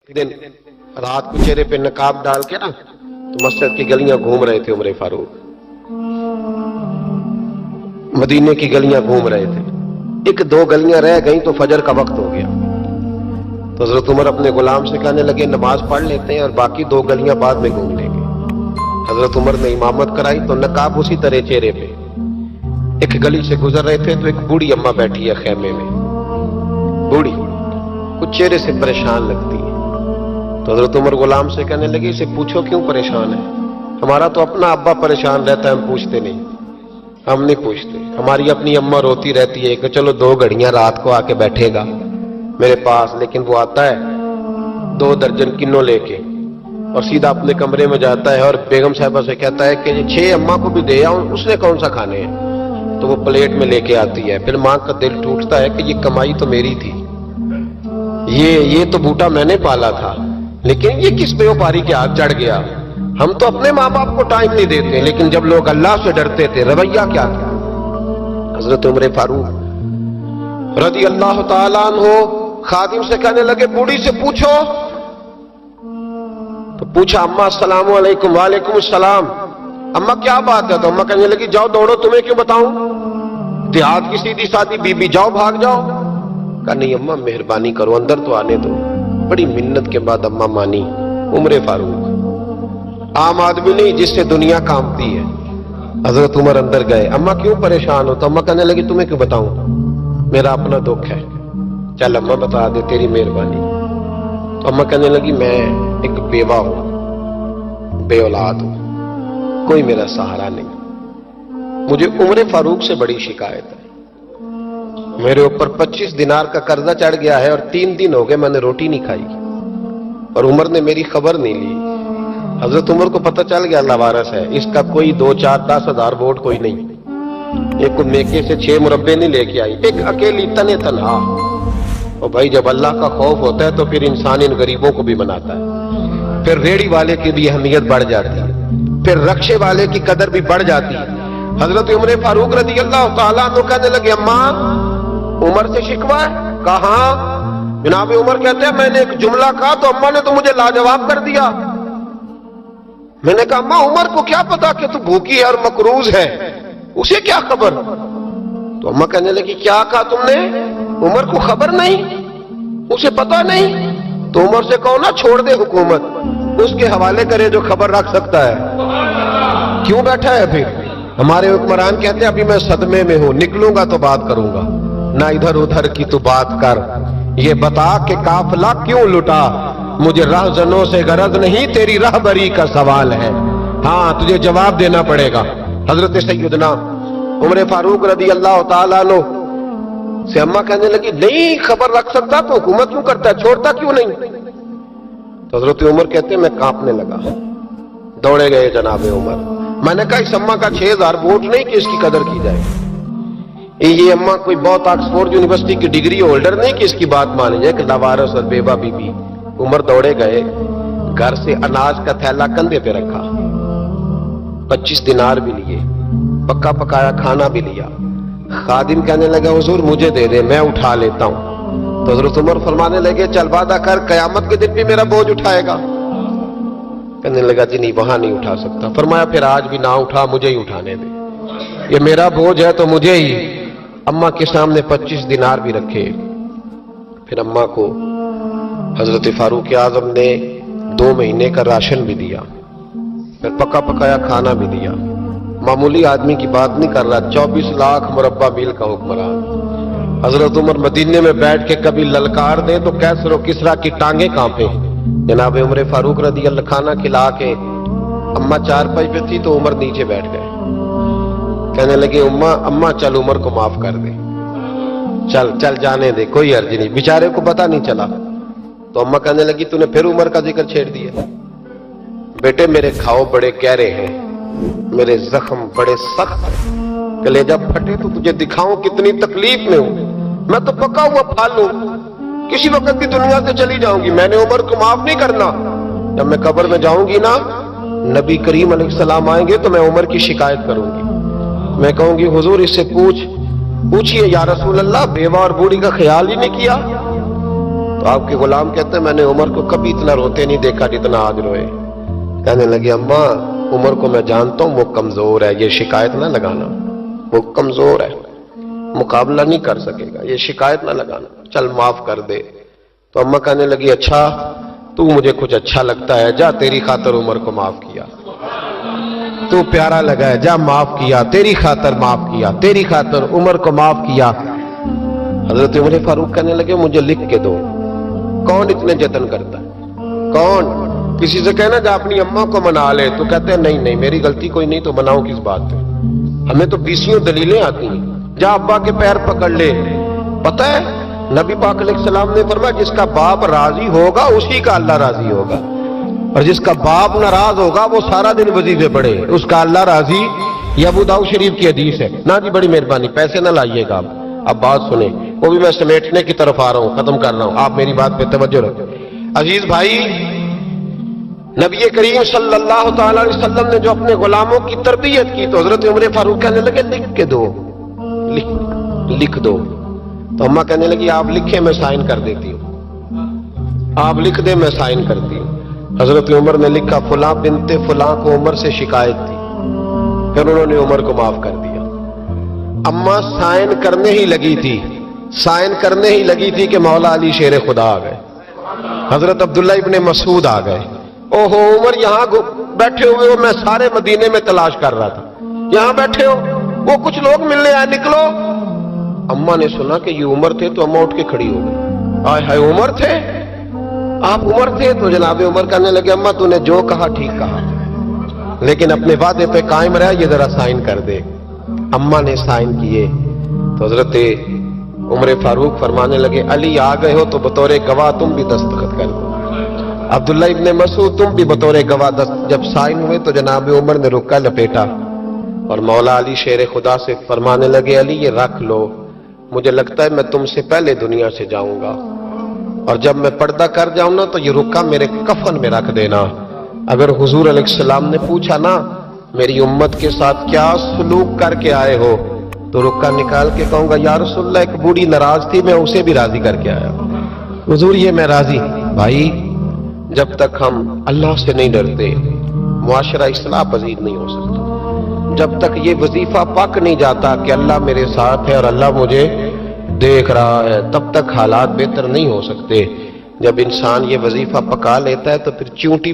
एक दिन रात को चेहरे पे नकाब डाल के ना तो मस्जिद की गलियां घूम रहे थे उमर फारूक, मदीने की गलियां घूम रहे थे। एक दो गलियां रह गई तो फजर का वक्त हो गया, तो हजरत उमर अपने गुलाम से कहने लगे नमाज पढ़ लेते हैं और बाकी दो गलियां बाद में घूम लेंगे। हजरत उमर ने इमामत कराई तो नकाब उसी तरह चेहरे पे। एक गली से गुजर रहे थे तो एक बूढ़ी अम्मा बैठी है खेमे में, बूढ़ी कुछ चेहरे से परेशान लगती है। तो हजरत उमर गुलाम से कहने लगे इसे पूछो क्यों परेशान है, हमारा तो अपना अब्बा परेशान रहता है, हम पूछते नहीं, हम नहीं पूछते। हमारी अपनी अम्मा रोती रहती है कि चलो 2 घड़ियां रात को आके बैठेगा मेरे पास, लेकिन वो आता है 2 दर्जन किन्नो लेके और सीधा अपने कमरे में जाता है और बेगम साहिबा से कहता है कि 6 अम्मा को भी दे आओ, उसने कौन सा खाने हैं। तो वो प्लेट में लेके आती है। फिर मां का दिल टूटता है कि ये कमाई तो मेरी थी, ये तो बूटा मैंने पाला था, लेकिन ये किस व्यापारी के हाथ चढ़ गया। हम तो अपने माँ बाप को टाइम नहीं देते, लेकिन जब लोग अल्लाह से डरते थे रवैया क्या था। हजरत उमर फारूक रज़ी अल्लाह ताला अन्हु खादिम से कहने लगे बूढ़ी से पूछो। तो पूछा अम्मा अस्सलाम वालेकुम। वालेकुम अस्सलाम। अम्मा क्या बात है। तो अम्मा कहने लगी जाओ दौड़ो, तुम्हें क्यों बताऊं, देहात की सीधी सादी बीबी, जाओ भाग जाओ। कहा नहीं अम्मा मेहरबानी करो, अंदर तो आने दो। बड़ी मिन्नत के बाद अम्मा मानी। उमर फारूक आम आदमी नहीं जिससे दुनिया कांपती है। हजरत उमर अंदर गए। अम्मा क्यों परेशान हो। तो अम्मा कहने लगी तुम्हें क्यों बताऊं, मेरा अपना दुख है। चल अम्मा बता दे, तेरी मेहरबानी। तो अम्मा कहने लगी मैं एक बेवा हूं, बे औलाद हूं, कोई मेरा सहारा नहीं, मुझे उमर फारूक से बड़ी शिकायत है। मेरे ऊपर 25 दिनार का कर्जा चढ़ गया है और 3 दिन हो गए मैंने रोटी नहीं खाई, और उमर ने मेरी खबर नहीं ली। हजरत उमर को पता चल गया लावारस है, इसका कोई 2, 4, 10 हजार वोट कोई नहीं। एक मेके से 6 मुरब्बे नहीं लेके आई, एक अकेली तने तनहा। और भाई जब अल्लाह का खौफ होता है तो फिर इंसान इन गरीबों को भी मनाता है। फिर रेड़ी वाले की भी अहमियत बढ़ जाती है, फिर रक्षे वाले की कदर भी बढ़ जाती है। हजरत उमर फारूक रज़ी अल्लाह ताला अन्हु कहने लगे अम्मा उमर से शिकवा है। कहा जनाब उमर कहते हैं मैंने एक जुमला कहा तो अम्मा ने तो मुझे लाजवाब कर दिया। मैंने कहा अम्मा उमर को क्या पता कि तू भूखी है और मकरूज है, उसे क्या खबर। तो अम्मा कहने लगी क्या कहा तुमने, उमर को खबर नहीं, उसे पता नहीं। तो उमर से कहो ना छोड़ दे हुकूमत, उसके हवाले करे जो खबर रख सकता है। क्यों बैठा है फिर। हमारे हुक्मरान कहते हैं अभी मैं सदमे में हूं, निकलूंगा तो बात करूंगा, ना इधर उधर की तू बात कर, ये बता कि काफिला क्यों लुटा, मुझे राहजनों से गरज नहीं, तेरी राहबरी का सवाल है, हाँ तुझे जवाब देना पड़ेगा। हजरत सैयदना उमर फारूक रज़ी अल्लाह ताला अन्हु से अम्मा कहने लगी नहीं खबर रख सकता तो हुकूमत क्यों करता है, छोड़ता क्यों नहीं। तो हजरत उमर कहते हैं मैं कांपने लगा, दौड़े गए जनाबे उमर। मैंने कहा इस अम्मा का 6000 वोट नहीं कि इसकी कदर की जाए, ये अम्मा कोई बहुत ऑक्सफोर्ड यूनिवर्सिटी की डिग्री होल्डर नहीं कि इसकी बात मानी जाए, कि लवारस और बेवा बीबी। उमर दौड़े गए, घर से अनाज का थैला कंधे पे रखा, 25 दिनार भी लिए, पक्का पकाया खाना भी लिया। खादिम कहने लगा हुजूर मुझे दे दे, मैं उठा लेता हूं। तो हजरत उमर फरमाने लगे चल वादा कर कयामत के दिन भी मेरा बोझ उठाएगा। कहने लगा जी नहीं वहां नहीं उठा सकता। फरमाया फिर आज भी ना उठा, मुझे ही उठाने दे, ये मेरा बोझ है तो मुझे ही। अम्मा के सामने 25 दिनार भी रखे। फिर अम्मा को हजरत फारूक आजम ने 2 महीने का राशन भी दिया, फिर पका पकाया खाना भी दिया। मामूली आदमी की बात नहीं कर रहा, 24 लाख मुरब्बा मील का हुक्मरान। हजरत उमर मदीने में बैठ के कभी ललकार दे तो कैसर और किसरा की टांगे कांपे। जनाब उमर फारूक रज़ी अल्लाह खाना खिला के अम्मा चारपाई पे थी तो उमर नीचे बैठ गए। कहने लगे अम्मा चल उमर को माफ कर दे, चल चल जाने दे, कोई अर्ज नहीं, बेचारे को पता नहीं चला। तो अम्मा कहने लगी तूने फिर उमर का जिक्र छेड़ दिया। बेटे मेरे घाव बड़े गहरे हैं, मेरे जख्म बड़े सख्त हैं, कलेजा फटे तो तुझे दिखाऊं कितनी तकलीफ में हूं। मैं तो पका हुआ फाल हूं, किसी वक्त भी दुनिया से चली जाऊंगी, मैंने उमर को माफ नहीं करना। जब मैं कब्र में जाऊंगी ना, नबी करीम अलैहिस्सलाम आएंगे तो मैं उमर की शिकायत करूंगी। मैं कहूंगी हुजूर इससे पूछिए या रसूल अल्लाह बेवा और बूढ़ी का ख्याल ही नहीं किया। تو آپ کے غلام کہتے ہیں میں نے عمر کو کبھی اتنا روتے نہیں دیکھا جتنا آج روئے. کہنے لگے اماں عمر کو میں جانتا ہوں وہ کمزور ہے، یہ شکایت نہ لگانا، وہ کمزور ہے، مقابلہ نہیں کر سکے گا، یہ شکایت نہ لگانا، چل معاف کر دے. تو اماں کہنے لگی اچھا تو مجھے کچھ اچھا لگتا ہے، جا تیری خاطر عمر کو معاف کیا، تو پیارا لگا ہے، جا معاف کیا، تیری خاطر معاف کیا، تیری خاطر عمر کو معاف کیا. حضرت عمر فاروق کہنے لگے مجھے لکھ کے دو. کون اتنے جتن کرتا ہے؟ کون؟ کسی سے کہنا جا اپنی اماں کو منا لے، تو کہتے ہیں نہیں نہیں میری غلطی کوئی نہیں، تو مناؤ کس بات پہ؟ ہمیں تو بیسیوں دلیلیں آتی ہیں. جا ابا کے پیر پکڑ لے. پتہ ہے نبی پاک علیہ السلام نے فرمایا جس کا باپ راضی ہوگا اسی کا اللہ راضی ہوگا، اور جس کا باپ ناراض ہوگا وہ سارا دن وظیفے پڑھے، اس کا اللہ راضی. یہ ابو داؤد شریف کی حدیث ہے. نا جی بڑی مہربانی، پیسے نہ لائیے گا. اب بات سنیں، وہ بھی میں سمیٹنے کی طرف آ رہا ہوں، ختم کر رہا ہوں، آپ میری بات پہ توجہ رکھیں. عزیز بھائی، نبی کریم صلی اللہ تعالی علیہ وسلم نے جو اپنے غلاموں کی تربیت کی تو حضرت عمر فاروق کہنے لگے لکھ کے دو، لکھ دو. تو اماں کہنے لگی آپ لکھیں میں سائن کر دیتی ہوں، آپ لکھ دیں میں سائن کرتی ہوں. حضرت عمر نے لکھا فلاں بنت فلاں کو عمر سے شکایت تھی، پھر انہوں نے عمر کو معاف کر دیا. اماں سائن کرنے ہی لگی تھی، سائن کرنے ہی لگی تھی کہ مولا علی شیر خدا آ گئے، حضرت عبداللہ ابن مسعود آ گئے. اوہو عمر یہاں بیٹھے ہوئے ہو، میں سارے مدینے میں تلاش کر رہا تھا، یہاں بیٹھے ہو، وہ کچھ لوگ ملنے آئے، نکلو. اماں نے سنا کہ یہ عمر تھے تو اماں اٹھ کے کھڑی ہو گئی. آئے ہائے عمر تھے، آپ عمر تھے؟ تو جناب عمر کہنے لگے اماں تو نے جو کہا ٹھیک کہا، لیکن اپنے وعدے پہ قائم رہا، یہ ذرا سائن کر دے. اماں نے سائن کیے تو حضرت عمر فاروق فرمانے لگے علی آ گئے ہو تو بطور گواہ تم بھی دستخط کر دو، عبداللہ ابن مسعود تم بھی بطور گواہ جب سائن ہوئے تو جناب عمر نے رکا لپیٹا اور مولا علی شیر خدا سے فرمانے لگے علی یہ رکھ لو، مجھے لگتا ہے میں تم سے پہلے دنیا سے جاؤں گا، اور جب میں پردہ کر جاؤں نا تو یہ رکا میرے کفن میں رکھ دینا. اگر حضور علیہ السلام نے پوچھا نا میری امت کے ساتھ کیا سلوک کر کے آئے ہو، تو رکا نکال کے کہوں گا یا رسول اللہ ایک بوڑھی ناراض تھی میں اسے بھی راضی کر کے آیا، حضور یہ میں راضی. بھائی جب تک ہم اللہ سے نہیں ڈرتے معاشرہ اصلاح پذیر نہیں ہو سکتا. جب تک یہ وظیفہ پک نہیں جاتا کہ اللہ میرے ساتھ ہے اور اللہ مجھے دیکھ رہا ہے، تب تک حالات بہتر نہیں ہو سکتے. جب انسان یہ وظیفہ پکا لیتا ہے تو پھر چونٹی پہ